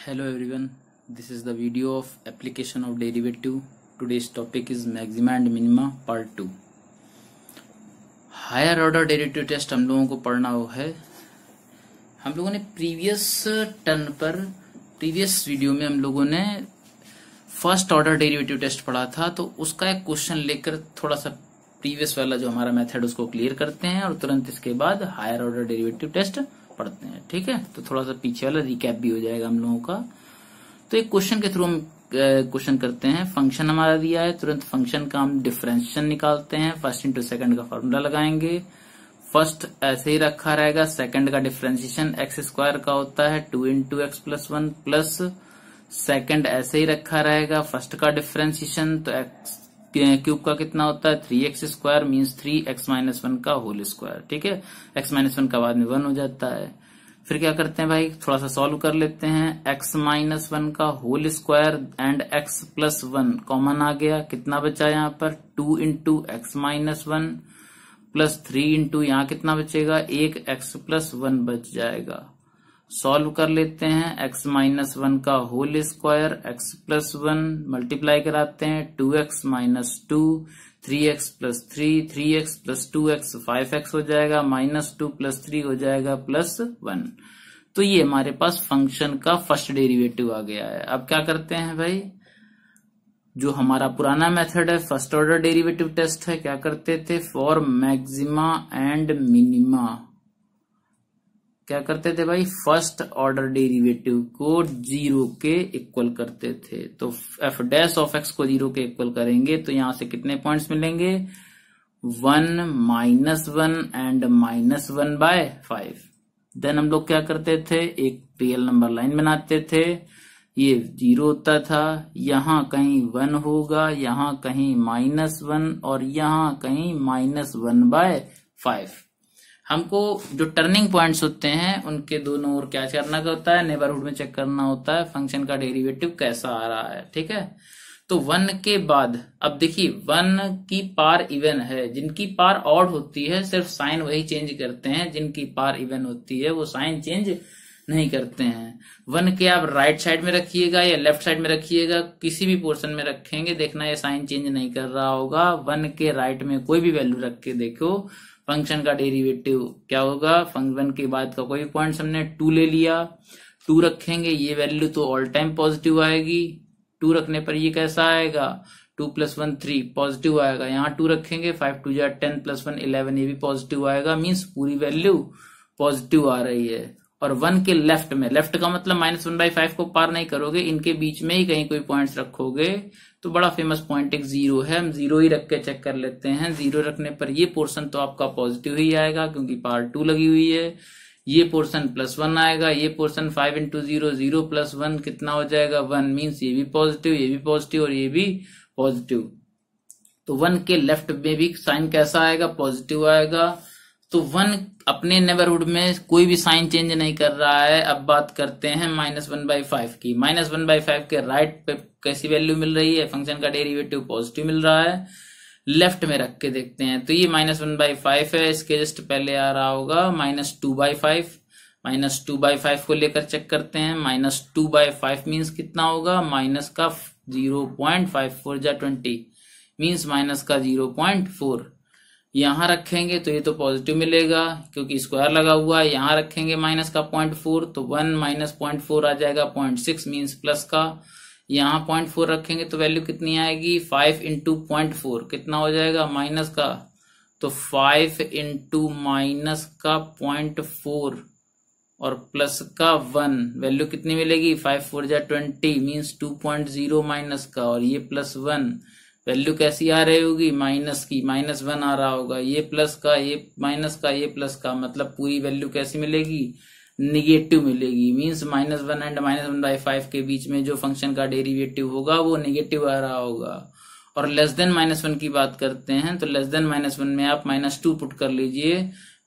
Hello everyone, this is the video of application of derivative. Today's topic is maxima and minima part 2. Higher order derivative test हम लोगों को पढ़ना है। हम लोगों ने प्रीवियस वीडियो में हम लोगों ने फर्स्ट ऑर्डर डेरिवेटिव टेस्ट पढ़ा था, तो उसका एक क्वेश्चन लेकर थोड़ा सा प्रीवियस वाला जो हमारा मेथड उसको क्लियर करते हैं और तुरंत इसके बाद हायर ऑर्डर डेरिवेटिव टेस्ट पढ़ते हैं। ठीक है, तो थोड़ा सा पीछे वाला रिकैप भी हो जाएगा हम लोगों का। तो एक क्वेश्चन के थ्रू हम क्वेश्चन करते हैं। फंक्शन हमारा दिया है, तुरंत फंक्शन का हम डिफरेंशिएशन निकालते हैं। फर्स्ट इंटू सेकंड का फॉर्मूला लगाएंगे। फर्स्ट ऐसे ही रखा रहेगा, सेकंड का डिफरेंशिएशन एक्स स्क्वायर का होता है 2 into x plus 1 plus second ऐसे ही रखा रहेगा। फर्स्ट का डिफरेंशिएशन तो एक्स क्यूब का कितना होता है 3x square means 3x minus 1 का होल स्क्वायर। ठीक है, x माइनस 1 का बाद में 1 हो जाता है। फिर क्या करते हैं भाई, थोड़ा सा सॉल्व कर लेते हैं। x माइनस 1 का whole square and x plus 1 common आ गया, कितना बचा यहाँ पर 2 into x minus 1 plus 3 into यहाँ कितना बचेगा 1 x प्लस 1 बच जाएगा। सॉल्व कर लेते हैं। x माइनस 1 का whole square x plus 1 multiply कराते हैं 2x minus 2 3x plus 3 3x plus 2x 5x हो जाएगा माइनस 2 प्लस 3 हो जाएगा प्लस 1। तो ये हमारे पास फंक्शन का फर्स्ट डेरिवेटिव आ गया है। अब क्या करते हैं भाई, जो हमारा पुराना मेथड है फर्स्ट ऑर्डर डेरिवेटिव टेस्ट है, क्या करते थे फॉर मैक्सिमा एंड मिनिमा क्या करते थे भाई, फर्स्ट ऑर्डर डेरिवेटिव को 0 के इक्वल करते थे। तो एफ डैश ऑफ एक्स को 0 के इक्वल करेंगे तो यहां से कितने पॉइंट्स मिलेंगे 1 minus 1 and minus 1 by 5। Then हम लोग क्या करते थे, एक रियल नंबर लाइन बनाते थे। ये 0 होता था, यहां कहीं 1 होगा, यहां कहीं माइनस 1 और यहां कहीं माइनस 1 बाय 5। हमको जो टर्निंग पॉइंट्स होते हैं उनके दोनों ओर क्या करना होता है, नेबरहुड में चेक करना होता है फंक्शन का डेरिवेटिव कैसा आ रहा है। ठीक है, तो 1 के बाद अब देखिए 1 की पार इवन है, जिनकी पार ऑड होती है सिर्फ साइन वही चेंज करते हैं, जिनकी पार इवन होती है वो साइन चेंज नहीं करते हैं। 1 के आप राइट साइड में रखिएगा या लेफ्ट साइड में रखिएगा, किसी भी पोर्शन में रखेंगे देखना ये साइन चेंज नहीं कर रहा होगा। 1 के राइट में कोई भी वैल्यू रख के देखो फंक्शन का डेरिवेटिव क्या होगा। फंक्शन के बाद का कोई भी पॉइंट हमने 2 ले लिया, 2 रखेंगे, ये वैल्यू तो ऑल टाइम पॉजिटिव आएगी। 2 रखने पर ये कैसा आएगा 2 प्लस 1 3 पॉजिटिव आएगा। यहाँ 2 रखेंगे 5 2 10 प्लस 1 11 ये भी पॉजिटिव आएगा, मीन्स पूरी वैल्यू पॉजिटिव आ रही है। और 1 के लेफ्ट में, लेफ्ट का मतलब माइनस 1/5 को पार नहीं करोगे, इनके बीच में ही कहीं कोई पॉइंट्स रखोगे तो बड़ा फेमस पॉइंट एक 0 है, हम 0 ही रख के चेक कर लेते हैं। 0 रखने पर ये पोर्शन तो आपका पॉजिटिव ही आएगा क्योंकि पार 2 लगी हुई है। ये पोर्शन प्लस 1 आएगा, ये पोर्शन 5 इंटू 0 0 प्लस 1 कितना हो जाएगा 1, मीन्स ये भी पॉजिटिव, ये भी पॉजिटिव और ये भी पॉजिटिव। तो 1 के लेफ्ट में भी साइन कैसा आएगा पॉजिटिव आएगा। तो 1 अपने नेबरहुड में कोई भी साइन चेंज नहीं कर रहा है। अब बात करते हैं माइनस 1/5 की। माइनस 1/5 के राइट पे कैसी वैल्यू मिल रही है, फंक्शन का डेरिवेटिव पॉजिटिव मिल रहा है। लेफ्ट में रख के देखते हैं तो ये माइनस 1/5 है, इसके जस्ट पहले आ रहा होगा माइनस 2/5। माइनस 2/5 को लेकर चेक करते हैं। माइनस 2/5 मीन्स कितना होगा, माइनस का 0.54 जा 20 मीन्स माइनस का 0.4। यहां रखेंगे तो ये तो पॉजिटिव मिलेगा क्योंकि स्क्वायर लगा हुआ है। यहां रखेंगे माइनस का 0.4 तो 1 माइनस 0.4 आ जाएगा 0.6 मीन्स प्लस का। यहां 0.4 रखेंगे तो वैल्यू कितनी आएगी 5 इंटू 0.4 कितना हो जाएगा माइनस का, तो 5 इंटू माइनस का 0.4 और प्लस का 1 वैल्यू कितनी मिलेगी 5 4 जा 20 मीन्स 2.0 माइनस का, और ये प्लस 1 वैल्यू कैसी आ रही होगी माइनस की, माइनस 1 आ रहा होगा। ये प्लस का, ये माइनस का, ये प्लस का, मतलब पूरी वैल्यू कैसी मिलेगी निगेटिव मिलेगी। मीन्स माइनस 1 एंड माइनस 1/5 के बीच में जो फंक्शन का डेरिवेटिव होगा वो निगेटिव आ रहा होगा। और लेस देन माइनस 1 की बात करते हैं तो लेस देन माइनस 1 में आप -2 पुट कर लीजिए।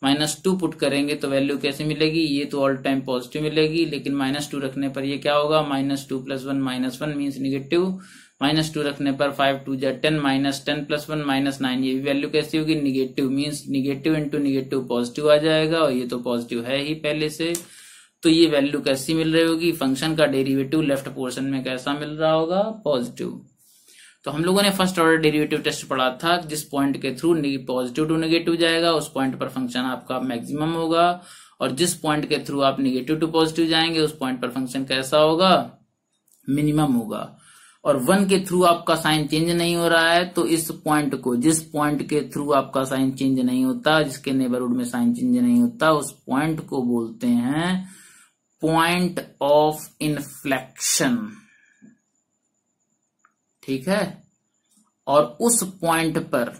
-2 पुट करेंगे तो वैल्यू कैसे मिलेगी, ये तो ऑल टाइम पॉजिटिव मिलेगी, लेकिन -2 रखने पर ये क्या होगा -2 प्लस 1 -1 मीन्स निगेटिव। -2 रखने पर 5 2 जा 10 -10 प्लस 1 -9 ये भी वैल्यू कैसी होगी negative, means negative into negative positive आ जाएगा और ये तो पॉजिटिव है ही पहले से। तो ये वैल्यू कैसी मिल रही होगी, फंक्शन का डेरिवेटिव लेफ्ट पोर्शन में कैसा मिल रहा होगा, पॉजिटिव। तो हम लोगों ने फर्स्ट ऑर्डर डेरिवेटिव टेस्ट पढ़ा था, जिस पॉइंट के थ्रू पॉजिटिव टू नेगेटिव जाएगा उस पॉइंट पर फंक्शन आपका मैक्सिमम होगा, और जिस पॉइंट के थ्रू आप नेगेटिव टू पॉजिटिव जाएंगे उस पॉइंट पर फंक्शन कैसा होगा, मिनिमम होगा। और 1 के थ्रू आपका साइन चेंज नहीं हो रहा है, तो इस पॉइंट को, जिस पॉइंट के थ्रू आपका साइन चेंज नहीं होता, जिसके नेबरहुड में साइन चेंज नहीं होता, उस पॉइंट को बोलते हैं पॉइंट ऑफ इन्फ्लेक्शन। ठीक है, और उस पॉइंट पर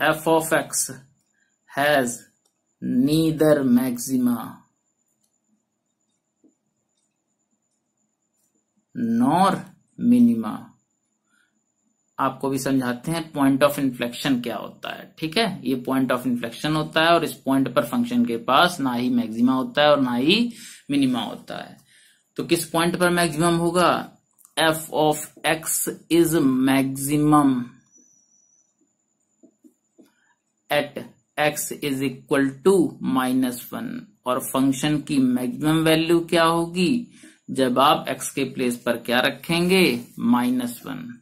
f of x has neither maxima nor minima. आपको भी समझाते हैं पॉइंट ऑफ इन्फ्लेक्शन क्या होता है। ठीक है, ये पॉइंट ऑफ इन्फ्लेक्शन होता है और इस पॉइंट पर फंक्शन के पास ना ही मैक्सिमा होता है और ना ही मिनिमा होता है। तो किस पॉइंट पर मैक्सिमम होगा, f of x is maximum at x is equal to -1, और फंक्शन की मैक्सिमम वैल्यू क्या होगी, जब आप x के प्लेस पर क्या रखेंगे, -1।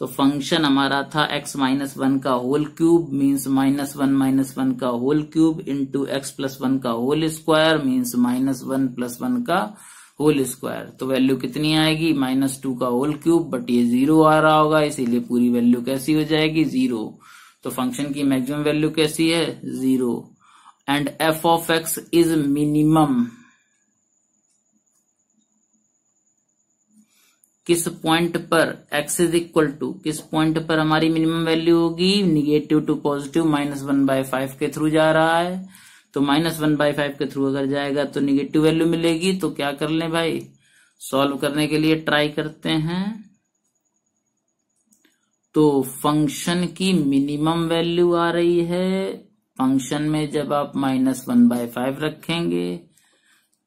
तो फंक्शन हमारा था x -1 का होल क्यूब मीन्स -1 का होल क्यूब इंटू x+1 का होल स्क्वायर मीन्स -1 + 1 का होल स्क्वायर। तो वैल्यू कितनी आएगी, -2 का होल क्यूब, बट ये 0 आ रहा होगा, इसीलिए पूरी वैल्यू कैसी हो जाएगी, 0। तो फंक्शन की मैक्सिमम वैल्यू कैसी है, 0। And f of x is minimum किस पॉइंट पर, x इज इक्वल टू किस पॉइंट पर हमारी मिनिमम वैल्यू होगी, निगेटिव टू पॉजिटिव -1/5 के थ्रू जा रहा है, तो -1/5 के थ्रू अगर जाएगा तो निगेटिव वैल्यू मिलेगी। तो क्या कर लें भाई, सॉल्व करने के लिए ट्राई करते हैं। तो फंक्शन की मिनिमम वैल्यू आ रही है, फंक्शन में जब आप -1/5 रखेंगे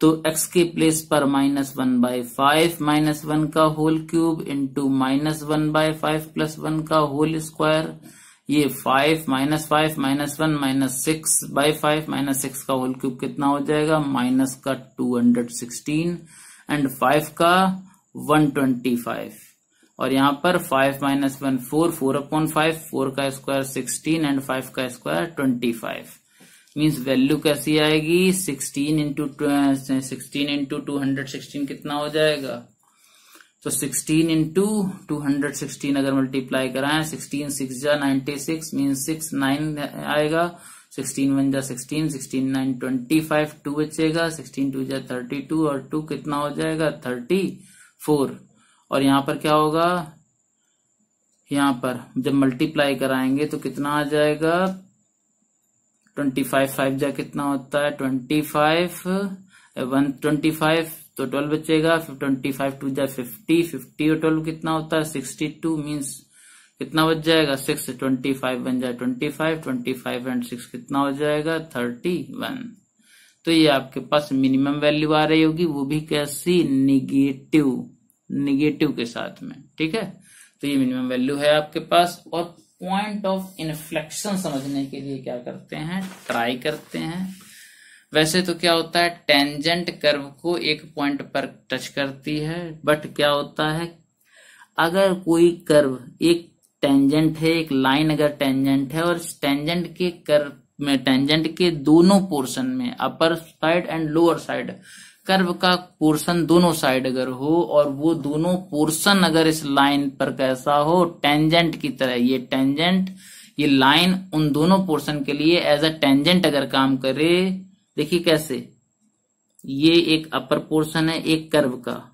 तो x के प्लेस पर -1/5 -1 का होल क्यूब इंटू -1/5 + 1 का होल स्क्वायर, ये 5 -5 -1 -6/5 -6 का होल क्यूब कितना हो जाएगा, -216 एंड 5 का 125, और यहाँ पर 5 - 1 4 4/5, 4 का स्क्वायर 16 एंड 5 का स्क्वायर 25। मीन्स वैल्यू कैसी आएगी, 16 इंटू 216 कितना हो जाएगा, तो 16 इंटू 216 अगर मल्टीप्लाई कराएं, 16 6 जा 96 मीन्स 6 9 आएगा, 16 1 जा 16 16 9 25, 2 बचेगा, 16 2 जा 32 और 2 कितना हो जाएगा, 34। और यहाँ पर क्या होगा, यहाँ पर जब मल्टीप्लाई कराएंगे तो कितना आ जाएगा, 25 5 जा कितना होता है, 25 125, तो 12 बचेगा, फिर 25 2 जा 50 50 और 12 कितना होता है, 62 मीन्स कितना बच जाएगा, 6 25 1 जा 25 25 एंड 6 कितना हो जाएगा, 31। तो ये आपके पास मिनिमम वैल्यू आ रही होगी, वो भी कैसी, निगेटिव के साथ में। ठीक है, तो ये मिनिमम वैल्यू है आपके पास। और पॉइंट ऑफ इन्फ्लेक्शन समझने के लिए क्या करते हैं, ट्राई करते हैं। वैसे तो क्या होता है, टेंजेंट कर्व को एक पॉइंट पर टच करती है, बट क्या होता है, अगर कोई कर्व एक टेंजेंट है, एक लाइन अगर टेंजेंट है और टेंजेंट के कर्व में, टेंजेंट के दोनों पोर्शन में, upper side and lower side, curve का पोर्शन दोनों साइड अगर हो और वो दोनों पोर्शन अगर इस लाइन पर कैसा हो, टेंजेंट की तरह, ये टेंजेंट, ये लाइन उन दोनों पोर्शन के लिए एज अ टेंजेंट अगर काम करे, देखिए कैसे, ये एक अपर पोर्शन है एक कर्व का,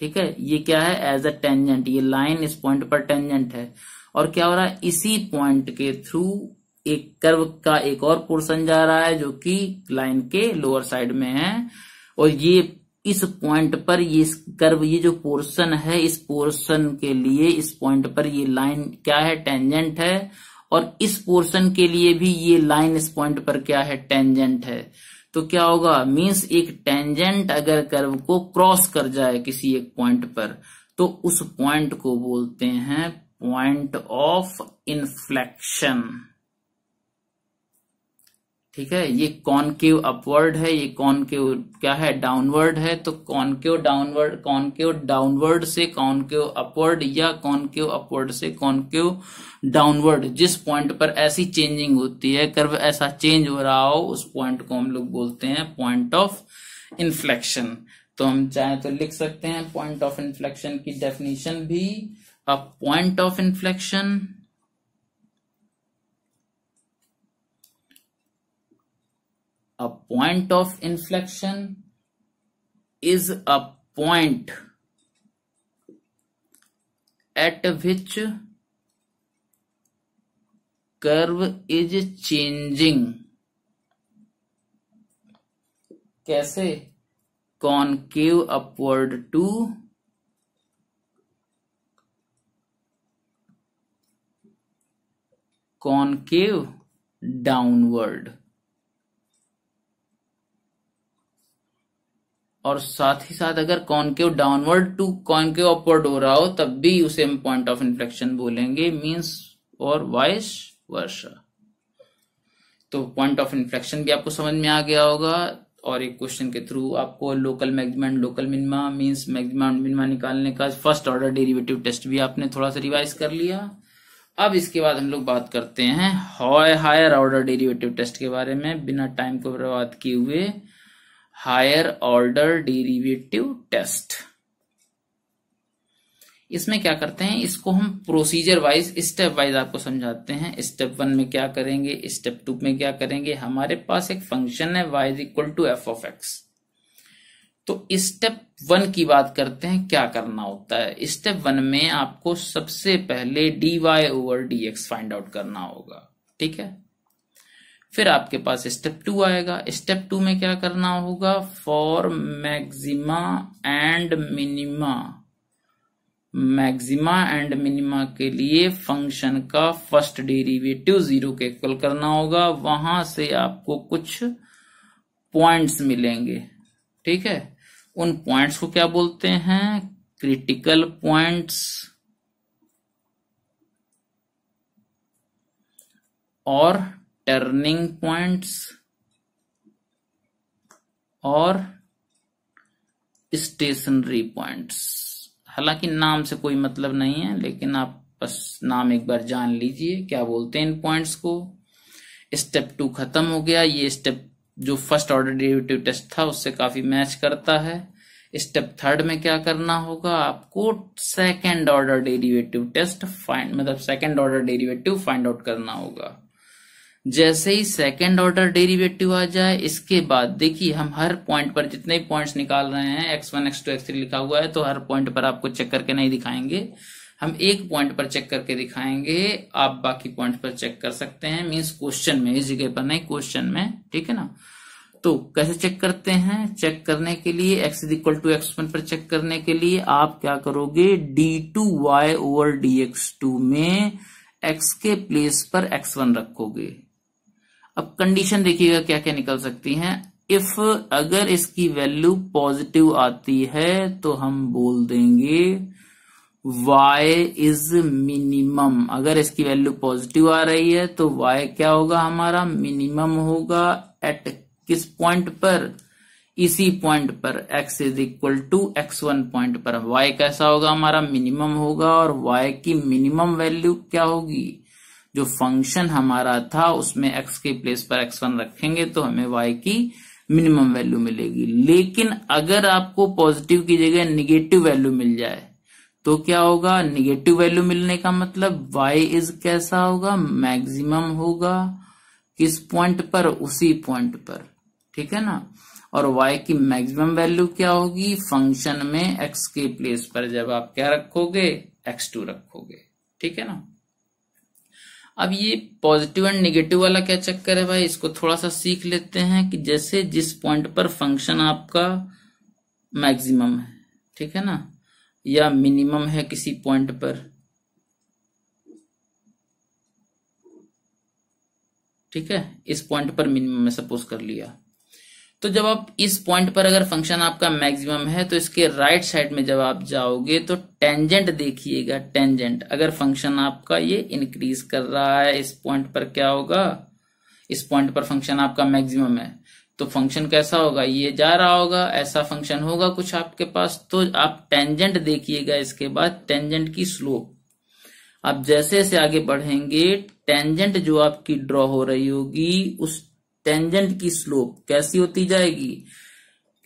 ठीक है, ये क्या है, एज अ टेंजेंट, ये लाइन इस पॉइंट पर टेंजेंट है, और क्या हो रहा है, इसी पॉइंट के थ्रू एक कर्व का एक और पोर्शन जा रहा है जो कि लाइन के लोअर साइड में है, और ये इस पॉइंट पर ये कर्व, ये जो पोर्शन है, इस पोर्शन के लिए इस पॉइंट पर ये लाइन क्या है, टेंजेंट है, और इस पोर्शन के लिए भी ये लाइन इस पॉइंट पर क्या है, टेंजेंट है। तो क्या होगा, मींस एक टेंजेंट अगर कर्व को क्रॉस कर जाए किसी एक पॉइंट पर, तो उस पॉइंट को बोलते हैं पॉइंट ऑफ इन्फ्लेक्शन। ठीक है, ये कॉनकेव अपवर्ड है, ये कॉनकेव क्या है, डाउनवर्ड है। तो कॉनकेव डाउनवर्ड से कॉनकेव अपवर्ड या कॉनकेव अपवर्ड से कॉनकेव डाउनवर्ड, जिस पॉइंट पर ऐसी चेंजिंग होती है, कर्व ऐसा चेंज हो रहा हो, उस पॉइंट को हम लोग बोलते हैं पॉइंट ऑफ इन्फ्लेक्शन। तो हम चाहे तो लिख सकते हैं पॉइंट ऑफ इन्फ्लेक्शन की डेफिनेशन भी। अ point of inflection A point of inflection is a point at which curve is changing। कैसे? Concave upward to concave downward। और साथ ही साथ अगर concave downward to concave upward हो रहा हो तब भी उसे हम पॉइंट ऑफ इन्फ्लेक्शन बोलेंगे, मींस और वाइस वर्सा। तो पॉइंट ऑफ इन्फ्लेक्शन भी आपको समझ में आ गया होगा। और एक क्वेश्चन के थ्रू आपको local maxima and local minima means maxima and minima निकालने का फर्स्ट ऑर्डर डेरिवेटिव टेस्ट भी आपने थोड़ा सा रिवाइज कर लिया। अब इसके बाद हम लोग बात करते हैं हायर ऑर्डर डेरिवेटिव टेस्ट के बारे में, बिना टाइम को बर्बाद किए हुए। हायर ऑर्डर डेरिवेटिव टेस्ट, इसमें क्या करते हैं, इसको हम प्रोसीजर वाइज स्टेप वाइज आपको समझाते हैं। स्टेप 1 में क्या करेंगे, स्टेप 2 में क्या करेंगे। हमारे पास एक फंक्शन है y equal to f of x. तो स्टेप 1 की बात करते हैं, क्या करना होता है। स्टेप 1 में आपको सबसे पहले dy over dx find out करना होगा, ठीक है। फिर आपके पास स्टेप 2 आएगा। स्टेप 2 में क्या करना होगा, फॉर मैक्सिमा एंड मिनिमा के लिए फंक्शन का फर्स्ट डेरिवेटिव 0 के इक्वल करना होगा। वहां से आपको कुछ पॉइंट्स मिलेंगे, ठीक है। उन पॉइंट्स को क्या बोलते हैं, क्रिटिकल पॉइंट्स और टर्निंग पॉइंट्स और स्टेशनरी पॉइंट्स। हालांकि नाम से कोई मतलब नहीं है, लेकिन आप बस नाम एक बार जान लीजिए क्या बोलते हैं इन पॉइंट्स को। स्टेप 2 खत्म हो गया। ये स्टेप जो फर्स्ट ऑर्डर डेरिवेटिव टेस्ट था उससे काफी मैच करता है। स्टेप 3 में क्या करना होगा, आपको second order derivative test second order derivative find out करना होगा। जैसे ही सेकेंड ऑर्डर डेरिवेटिव आ जाए, इसके बाद देखिए हम हर पॉइंट पर जितने भी पॉइंट्स निकाल रहे हैं, x1 x2 x3 लिखा हुआ है, तो हर पॉइंट पर आपको चेक करके नहीं दिखाएंगे, हम एक पॉइंट पर चेक करके दिखाएंगे। आप बाकी पॉइंट पर चेक कर सकते हैं, मींस क्वेश्चन में, इस जगह पर नहीं, क्वेश्चन में, ठीक है ना। तो कैसे चेक करते हैं, चेक करने के लिए x इक्वल टू x1 पर चेक करने के लिए आप क्या करोगे, d2y ओवर dx2 में x के प्लेस पर x1 रखोगे। अब कंडीशन देखिएगा क्या क्या निकल सकती हैं। इफ अगर इसकी वैल्यू पॉजिटिव आती है तो हम बोल देंगे y इज मिनिमम। अगर इसकी वैल्यू पॉजिटिव आ रही है तो y क्या होगा, हमारा मिनिमम होगा। एट किस पॉइंट पर, इसी पॉइंट पर x is equal to x1 point पर y कैसा होगा, हमारा मिनिमम होगा। और y की मिनिमम वैल्यू क्या होगी, जो फंक्शन हमारा था उसमें x के प्लेस पर x1 रखेंगे तो हमें y की मिनिमम वैल्यू मिलेगी। लेकिन अगर आपको पॉजिटिव की जगह निगेटिव वैल्यू मिल जाए तो क्या होगा, निगेटिव वैल्यू मिलने का मतलब y इज कैसा होगा, मैक्सिमम होगा। किस पॉइंट पर, उसी पॉइंट पर, ठीक है ना। और y की मैक्सिमम वैल्यू क्या होगी, फंक्शन में x के प्लेस पर जब आप क्या रखोगे, x2 रखोगे, ठीक है ना। अब ये पॉजिटिव एंड निगेटिव वाला क्या चक्कर है भाई, इसको थोड़ा सा सीख लेते हैं कि जैसे जिस पॉइंट पर फंक्शन आपका मैक्सिमम है, ठीक है ना, या मिनिमम है किसी पॉइंट पर, ठीक है, इस पॉइंट पर मिनिमम में सपोज कर लिया, तो जब आप इस पॉइंट पर अगर फंक्शन आपका मैक्सिमम है तो इसके राइट साइड में जब आप जाओगे तो टेंजेंट देखिएगा। टेंजेंट अगर फंक्शन आपका ये इंक्रीज कर रहा है, इस पॉइंट पर क्या होगा, इस पॉइंट पर फंक्शन आपका मैक्सिमम है, तो फंक्शन कैसा होगा, ये जा रहा होगा, ऐसा फंक्शन होगा कुछ आपके पास। तो आप टेंजेंट देखिएगा, इसके बाद टेंजेंट की स्लोप, आप जैसे जैसे आगे बढ़ेंगे टेंजेंट जो आपकी ड्रॉ हो रही होगी उस टेंजेंट की स्लोप कैसी होती जाएगी,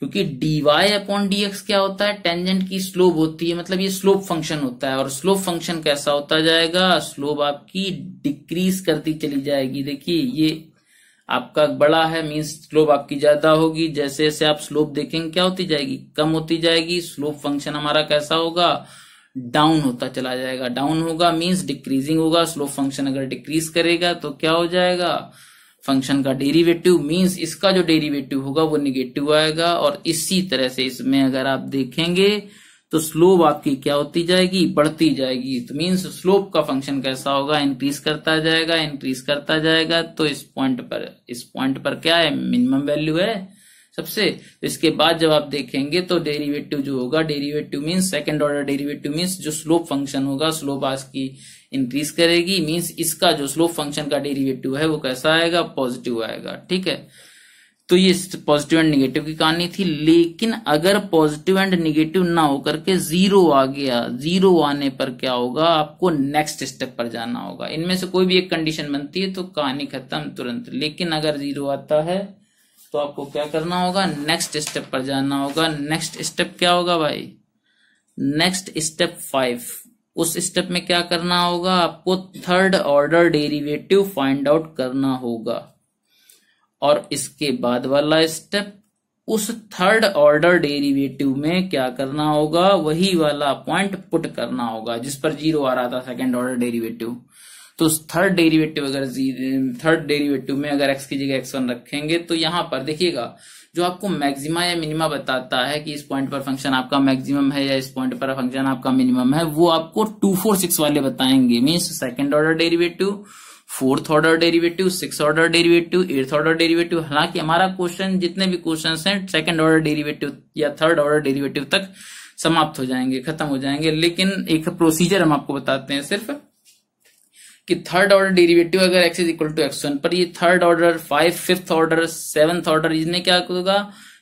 क्योंकि dy अपॉन dx क्या होता है, टेंजेंट की स्लोप होती है, मतलब ये स्लोप फंक्शन होता है। और स्लोप फंक्शन कैसा होता जाएगा, स्लोप आपकी डिक्रीज करती चली जाएगी। देखिए ये आपका बड़ा है, मीन्स स्लोप आपकी ज्यादा होगी, जैसे जैसे आप स्लोप देखेंगे क्या होती जाएगी, कम होती जाएगी। स्लोप फंक्शन हमारा कैसा होगा, डाउन होता चला जाएगा। डाउन होगा मीन्स डिक्रीजिंग होगा। स्लोप फंक्शन अगर डिक्रीज करेगा तो क्या हो जाएगा, फंक्शन का डेरिवेटिव मीन्स इसका जो डेरिवेटिव होगा वो निगेटिव आएगा। और इसी तरह से इसमें अगर आप देखेंगे तो स्लोप आपकी क्या होती जाएगी, बढ़ती जाएगी। तो मीन्स स्लोप का फंक्शन कैसा होगा, इंक्रीज करता जाएगा, इंक्रीज करता जाएगा। तो इस पॉइंट पर क्या है, मिनिमम वैल्यू है सबसे। तो इसके बाद जब आप देखेंगे तो डेरिवेटिव जो होगा, derivative means second order derivative means जो स्लोप फंक्शन होगा, स्लोप आज की इंक्रीज करेगी, मीन्स इसका जो स्लोप फंक्शन का डेरिवेटिव है वो कैसा आएगा, पॉजिटिव आएगा। ठीक है, तो ये पॉजिटिव एंड निगेटिव की कहानी थी। लेकिन अगर पॉजिटिव एंड निगेटिव ना होकर के जीरो आ गया, जीरो आने पर क्या होगा, आपको नेक्स्ट स्टेप पर जाना होगा। इनमें से कोई भी एक कंडीशन बनती है तो कहानी खत्म तुरंत। लेकिन अगर जीरो आता है तो आपको क्या करना होगा, नेक्स्ट स्टेप पर जाना होगा। नेक्स्ट स्टेप क्या होगा भाई, नेक्स्ट स्टेप 5। उस स्टेप में क्या करना होगा, आपको third order derivative find out करना होगा। और इसके बाद वाला स्टेप, उस थर्ड ऑर्डर डेरिवेटिव में क्या करना होगा, वही वाला पॉइंट पुट करना होगा जिस पर जीरो आ रहा था सेकंड ऑर्डर डेरिवेटिव। तो थर्ड डेरिवेटिव में अगर x की जगह x1 रखेंगे तो यहां पर देखिएगा जो आपको मैक्सिमा या मिनिमा बताता है कि इस पॉइंट पर फंक्शन आपका मैक्सिमम है या इस पॉइंट पर फंक्शन आपका मिनिमम है, वो आपको 2, 4, 6 वाले बताएंगे। Means second order derivative, fourth order derivative, six order derivative, eighth order derivative. हालांकि हमारा क्वेश्चन, जितने भी क्वेश्चन हैं सेकंड ऑर्डर डेरिवेटिव या थर्ड ऑर्डर डेरिवेटिव तक समाप्त हो जाएंगे, खत्म हो जाएंगे। लेकिन एक प्रोसीजर हम आपको बताते हैं सिर्फ कि थर्ड ऑर्डर डेरिवेटिव अगर x is equal to x1 पर, ये third order, 5, 5th order, 7th order, इसमें क्या होगा,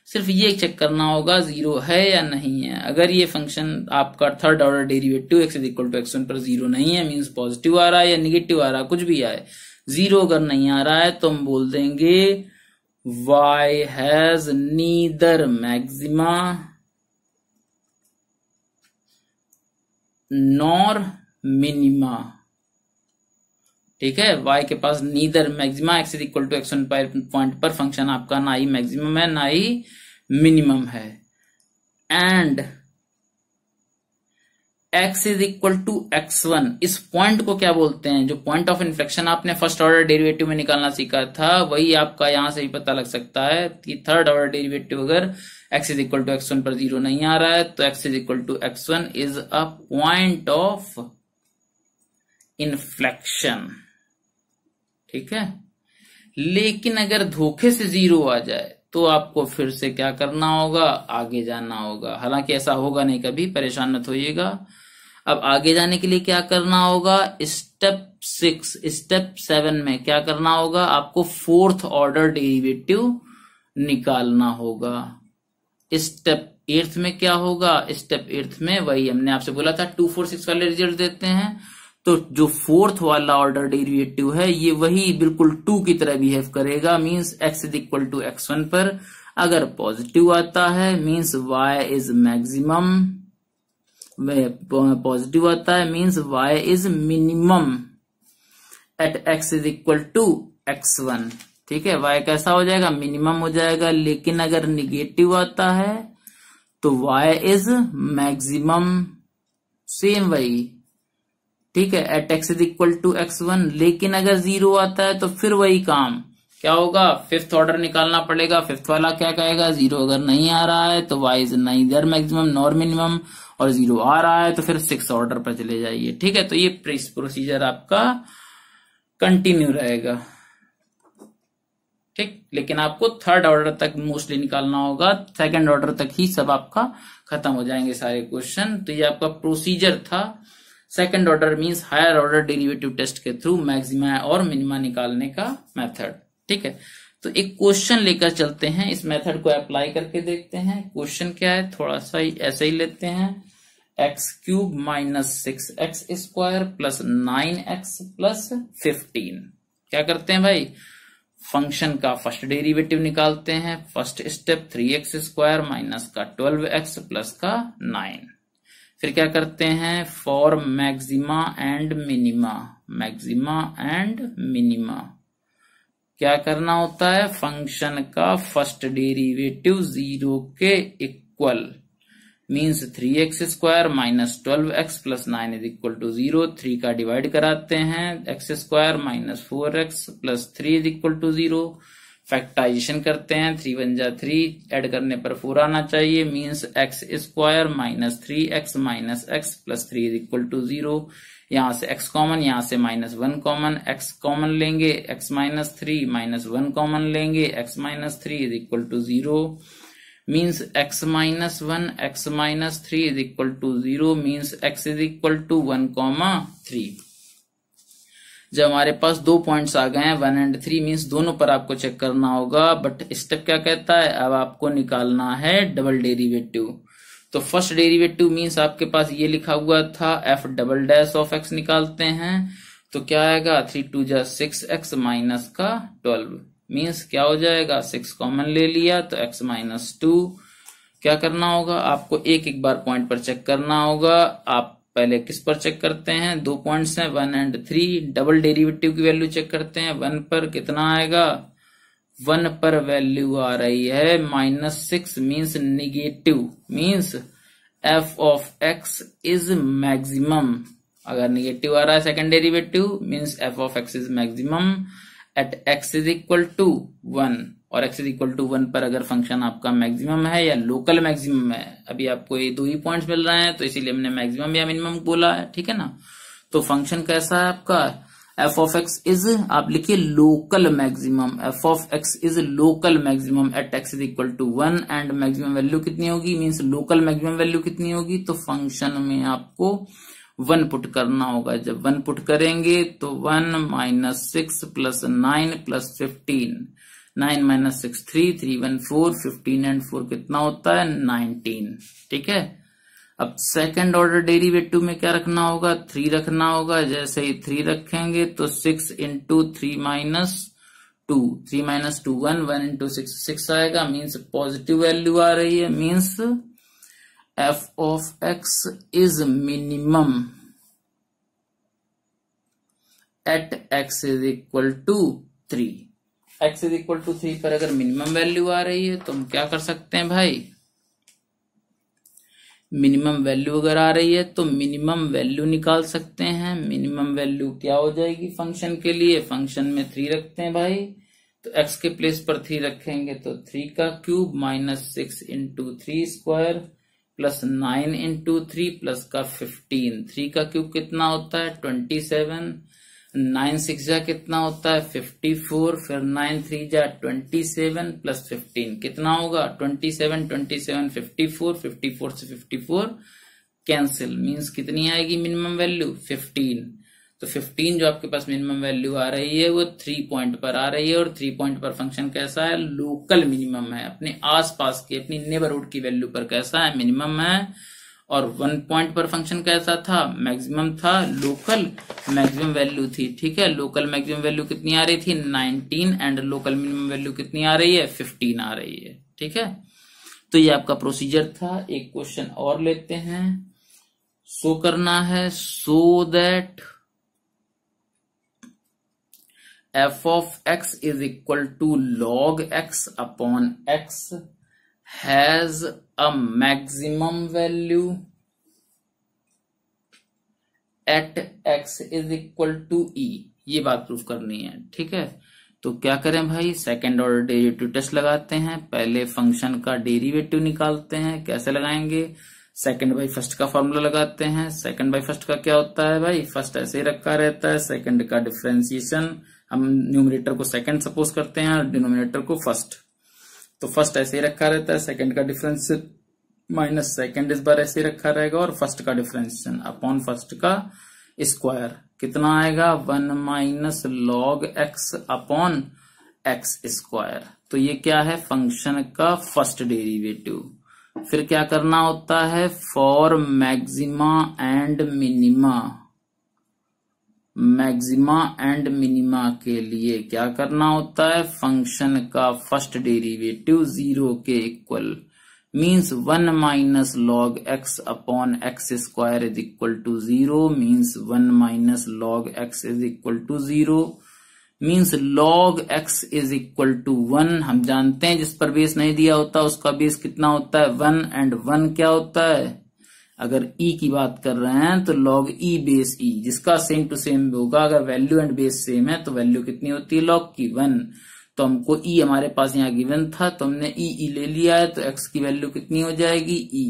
सिर्फ ये चेक करना होगा जीरो है या नहीं है। अगर ये फंक्शन आपका third order derivative x is equal to x1 पर जीरो नहीं है, मीन्स पॉजिटिव आ रहा है या निगेटिव आ रहा है, कुछ भी आए, जीरो अगर नहीं आ रहा है तो हम बोल देंगे y has neither maxima nor minima. ठीक है, y के पास neither maxima, x is equal to x1 point पर फंक्शन आपका ना ही मैक्सिमम है ना ही मिनिमम है। And x is equal to x1, इस पॉइंट को क्या बोलते हैं, जो पॉइंट ऑफ इन्फ्लेक्शन आपने फर्स्ट ऑर्डर डेरिवेटिव में निकालना सीखा था, वही आपका यहां से ही पता लग सकता है कि थर्ड ऑर्डर डेरिवेटिव अगर x is equal to x1 पर जीरो नहीं आ रहा है तो x is equal to x1 is a point of inflection. ठीक है, लेकिन अगर धोखे से जीरो आ जाए तो आपको फिर से क्या करना होगा, आगे जाना होगा। हालांकि ऐसा होगा नहीं कभी, परेशान मत होइएगा। अब आगे जाने के लिए क्या करना होगा, स्टेप 7 में क्या करना होगा, आपको फोर्थ ऑर्डर डेरिवेटिव निकालना होगा। स्टेप 8 में क्या होगा, स्टेप 8 में वही हमने आपसे बोला था 2, 4, 6 वाले रिजल्ट देते हैं। तो जो फोर्थ वाला ऑर्डर डेरिवेटिव है ये वही बिल्कुल 2 की तरह बिहेव करेगा। Means x is equal to x1 पर अगर पॉजिटिव आता है means y is maximum, positive आता है means y is minimum at x is equal to x1। ठीक है, y कैसा हो जाएगा, मिनिमम हो जाएगा। लेकिन अगर निगेटिव आता है तो y इज मैक्सिमम, सेम वही। ठीक है, at x is equal to x1। लेकिन अगर जीरो आता है तो फिर वही काम, क्या होगा, फिफ्थ ऑर्डर निकालना पड़ेगा। फिफ्थ वाला क्या कहेगा, जीरो अगर नहीं आ रहा है तो y is neither maximum nor minimum, और जीरो आ रहा है तो फिर सिक्स ऑर्डर पर चले जाइए। ठीक है, तो ये प्रोसीजर आपका कंटिन्यू रहेगा। ठीक, लेकिन आपको थर्ड ऑर्डर तक मोस्टली निकालना होगा, सेकंड ऑर्डर तक ही सब आपका खत्म हो जाएंगे सारे क्वेश्चन। तो ये आपका प्रोसीजर था। Second order means higher order derivative test के थ्रू मैक्सिमा और मिनिमा निकालने का मेथड। ठीक है, तो एक क्वेश्चन लेकर चलते हैं, इस मेथड को अप्लाई करके देखते हैं। क्वेश्चन क्या है, थोड़ा सा ऐसे ही लेते हैं, x cube minus 6x square plus 9x plus 15। क्या करते हैं भाई, फंक्शन का फर्स्ट डेरिवेटिव निकालते हैं। First step 3x square minus का 12x प्लस का 9। फिर क्या करते हैं, for maxima and minima, maxima and minima क्या करना होता है, फंक्शन का फर्स्ट डेरिवेटिव 0 के equal, means 3x square minus 12x plus 9 is equal to 0। 3 का डिवाइड कराते हैं, x square minus 4x plus 3 is equal to 0। Factorisation करते हैं, 3 1 जा 3, ऐड करने पर 4 आना चाहिए, means x square minus 3x minus x plus 3 is equal to 0। यहां से x कॉमन, यहां से माइनस 1 कॉमन, x कॉमन लेंगे, x माइनस 3 माइनस 1 कॉमन लेंगे, x minus 3 is equal to 0, means x minus 1 x minus 3 is equal to 0, means x is equal to 1,3। जब हमारे पास 2 points आ गए हैं 1 एंड 3, मीन्स दोनों पर आपको चेक करना होगा, बट स्टेप क्या कहता है, अब आपको निकालना है डबल डेरिवेटिव। तो फर्स्ट डेरिवेटिव मीन्स आपके पास ये लिखा हुआ था f double dash of x निकालते हैं, तो क्या आएगा 3 2 जा 6x माइनस का 12, मीन्स क्या हो जाएगा 6 कॉमन ले लिया तो x माइनस 2। क्या करना होगा, आपको एक एक बार पॉइंट पर चेक करना होगा। आप पहले किस पर चेक करते हैं, 2 पॉइंट्स हैं 1 एंड 3, डबल डेरिवेटिव की वैल्यू चेक करते हैं। 1 पर कितना आएगा, 1 पर वैल्यू आ रही है -6, means negative, means f of x is maximum. अगर निगेटिव आ रहा है second derivative, means f of x is maximum at x is equal to 1, और x इज इक्वल टू 1 पर अगर फंक्शन आपका मैक्सिमम है या लोकल मैक्सिमम है, अभी आपको ये 2 ही पॉइंट्स मिल रहे हैं तो इसीलिए हमने मैक्सिमम या मिनिमम बोला है, ठीक है ना। तो फंक्शन कैसा है आपका, f ऑफ x इज, आप लिखिए local maximum, f of x is local maximum at x is equal to 1, and maximum value कितनी होगी, मीन्स लोकल मैक्सिमम वैल्यू कितनी होगी, तो फंक्शन में आपको 1 पुट करना होगा। जब 1 पुट करेंगे तो 1 minus 6 plus 9 plus 15, 9 minus 6 3, 3 1 4, 15 and 4 कितना होता है 19, ठीक है। अब सेकंड ऑर्डर डेरिवेटिव में क्या रखना होगा, 3 रखना होगा। जैसे ही 3 रखेंगे तो 6 इंटू 3 माइनस 2, 3 माइनस 2 1, 1 इंटू 6 6 आएगा, मीन्स पॉजिटिव वैल्यू आ रही है, means f of x is minimum at x is equal to 3। x is equal to 3 पर अगर मिनिमम वैल्यू आ रही है तो हम क्या कर सकते हैं भाई, मिनिमम वैल्यू अगर आ रही है तो मिनिमम वैल्यू निकाल सकते हैं। मिनिमम वैल्यू क्या हो जाएगी फंक्शन के लिए, फंक्शन में 3 रखते हैं भाई, तो x के प्लेस पर 3 रखेंगे तो 3 का cube minus 6 into 3 square plus 9 into 3 plus का 15, 3 का क्यूब कितना होता है 27, 9 6 जा कितना होता है 54, फिर 9 3 जा 27 प्लस 15 कितना होगा 27, 27 54, 54 से 54 कैंसिल, मींस कितनी आएगी मिनिमम वैल्यू 15। तो 15 जो आपके पास मिनिमम वैल्यू आ रही है वो 3 पॉइंट पर आ रही है, और 3 पॉइंट पर फंक्शन कैसा है, लोकल मिनिमम है, अपने आसपास की अपनी नेबरहुड की वैल्यू पर कैसा है, मिनिमम है। और 1 पॉइंट पर फंक्शन कैसा था, मैक्सिमम था, लोकल मैक्सिमम वैल्यू थी, ठीक है। लोकल मैक्सिमम वैल्यू कितनी आ रही थी 19, एंड लोकल मिनिमम वैल्यू कितनी आ रही है 15 आ रही है, ठीक है। तो ये आपका प्रोसीजर था। एक क्वेश्चन और लेते हैं, शो करना है, so that f of x is equal to log x upon x has a maximum value at x is equal to e, ये बात प्रूफ करनी है, ठीक है। तो क्या करें भाई, सेकंड ऑर्डर डेरिवेटिव टेस्ट लगाते हैं। पहले फंक्शन का डेरिवेटिव निकालते हैं, कैसे लगाएंगे, सेकंड बाई फर्स्ट का फॉर्मूला लगाते हैं। सेकंड बाई फर्स्ट का क्या होता है भाई, फर्स्ट ऐसे ही रखा रहता है, सेकंड का डिफरेंशिएशन, हम न्यूमरेटर को सेकंड सपोज करते हैं और डिनोमिनेटर को फर्स्ट, तो फर्स्ट ऐसे ही रखा रहता है, सेकंड का डिफरेंस माइनस सेकंड इस बार ऐसे ही रखा रहेगा, और फर्स्ट का डिफरेंशिएशन अपॉन फर्स्ट का स्क्वायर कितना आएगा 1 minus log x upon x square. तो ये क्या है, फंक्शन का फर्स्ट डेरिवेटिव। फिर क्या करना होता है, for maxima and minima, maxima and minima के लिए क्या करना होता है, फंक्शन का फर्स्ट डेरिवेटिव 0 के equal, means 1 minus log x upon x square is equal to 0, means 1 minus log x is equal to 0, means log x is equal to 1। हम जानते हैं जिस पर बेस नहीं दिया होता उसका बेस कितना होता है, 1, एंड 1 क्या होता है, अगर e की बात कर रहे हैं तो log e बेस e, जिसका सेम टू सेम होगा। अगर वैल्यू एंड बेस सेम है तो वैल्यू कितनी होती है log की, 1। तो हमको e हमारे पास यहाँ गिवन था तो हमने e ले लिया है, तो x की वैल्यू कितनी हो जाएगी, e।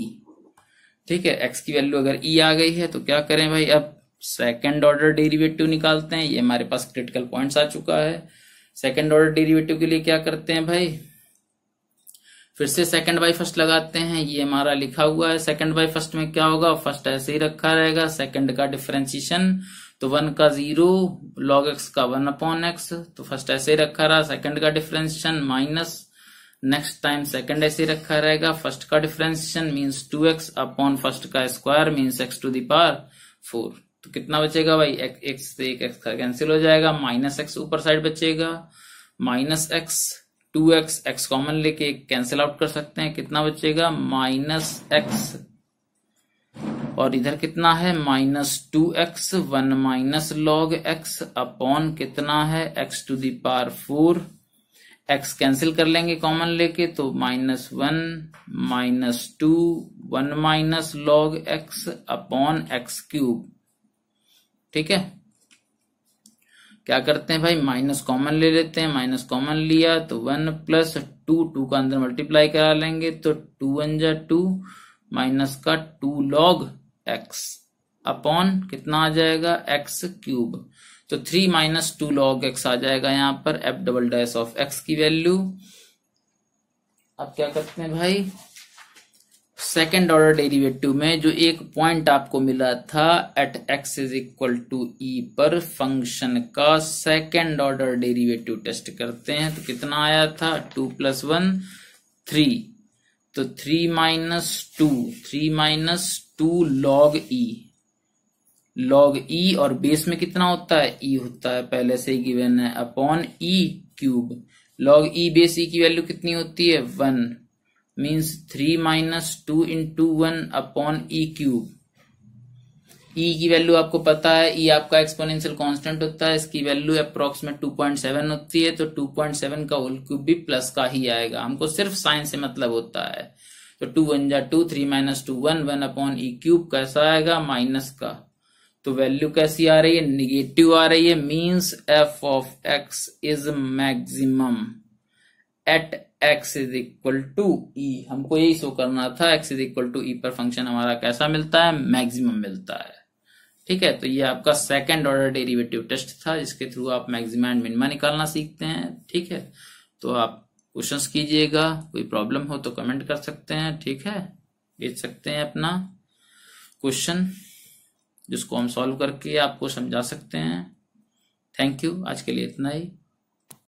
ठीक है, x की वैल्यू अगर e आ गई है तो क्या करें भाई, अब सेकेंड ऑर्डर डेरिवेटिव निकालते हैं। ये हमारे पास क्रिटिकल पॉइंट्स आ चुका है। सेकेंड ऑर्डर डेरिवेटिव के लिए क्या करते हैं भाई, फिर से सेकंड बाय फर्स्ट लगाते हैं। ये हमारा लिखा हुआ है, सेकंड बाय फर्स्ट में क्या होगा, फर्स्ट ऐसे ही रखा रहेगा, सेकंड का डिफरेंशिएशन तो 1 का 0, log x का 1 अपॉन एक्स, तो फर्स्ट ऐसे ही रखा रहा, सेकंड का differentiation minus, next time second ऐसे ही रखा रहेगा, फर्स्ट का differentiation means 2x upon first का square means x to the power 4। तो कितना बचेगा भाई, x से एक x कैंसिल हो जाएगा, माइनस x ऊपर साइड बचेगा, minus x, 2x, x common लेके कैंसिल आउट कर सकते हैं, कितना बचेगा माइनस x, और इधर कितना है minus 2x, 1 minus log x upon कितना है x to the power 4, x cancel कर लेंगे कॉमन लेके तो minus 1 minus 2, 1 minus log x upon x cube. ठीक है, क्या करते हैं भाई, माइनस कॉमन ले लेते हैं, माइनस कॉमन लिया तो 1 प्लस 2, 2 का अंदर मल्टीप्लाई करा लेंगे तो 2 1 जा 2, माइनस का 2 लॉग x अपॉन कितना आ जाएगा x क्यूब। तो 3 माइनस 2 लॉग x आ जाएगा यहाँ पर, f double dash of x की वैल्यू। अब क्या करते हैं भाई, सेकेंड ऑर्डर डेरिवेटिव में जो एक पॉइंट आपको मिला था at x is equal to e पर फंक्शन का सेकेंड ऑर्डर डेरिवेटिव टेस्ट करते हैं। तो कितना आया था, 2 प्लस 1 3, तो 3 minus 2, 3 minus 2 log e, log e और बेस में कितना होता है, e होता है, पहले से ही गिवन है, upon e cube. Log e base e की वैल्यू कितनी होती है, 1, means 3 minus 2 into 1 upon e cube. E की वैल्यू आपको पता है, ई आपका एक्सपोनेंशियल कांस्टेंट होता है, इसकी वैल्यू अप्रोक्सीमेट 2.7 होती है, तो 2.7 का होल क्यूब भी प्लस का ही आएगा, हमको सिर्फ साइन से मतलब होता है। तो 2 1 जा 2, 3 माइनस 2 1, 1 अपॉन ई क्यूब कैसा आएगा, माइनस का, तो वैल्यू कैसी आ रही है, निगेटिव आ रही है, means f of x is maximum at x is equal to e. हमको यही शो करना था, x is equal to e पर फंक्शन हमारा कैसा मिलता है, मैक्सिमम मिलता है। ठीक है, तो ये आपका सेकंड ऑर्डर डेरिवेटिव टेस्ट था जिसके थ्रू आप मैक्सिमा एंड मिनिमा निकालना सीखते हैं। ठीक है, तो आप क्वेश्चंस कीजिएगा, कोई प्रॉब्लम हो तो कमेंट कर सकते हैं। ठीक है, भेज सकते हैं अपना क्वेश्चन जिसको हम सॉल्व करके आपको समझा सकते हैं। थैंक यू, आज के लिए इतना ही।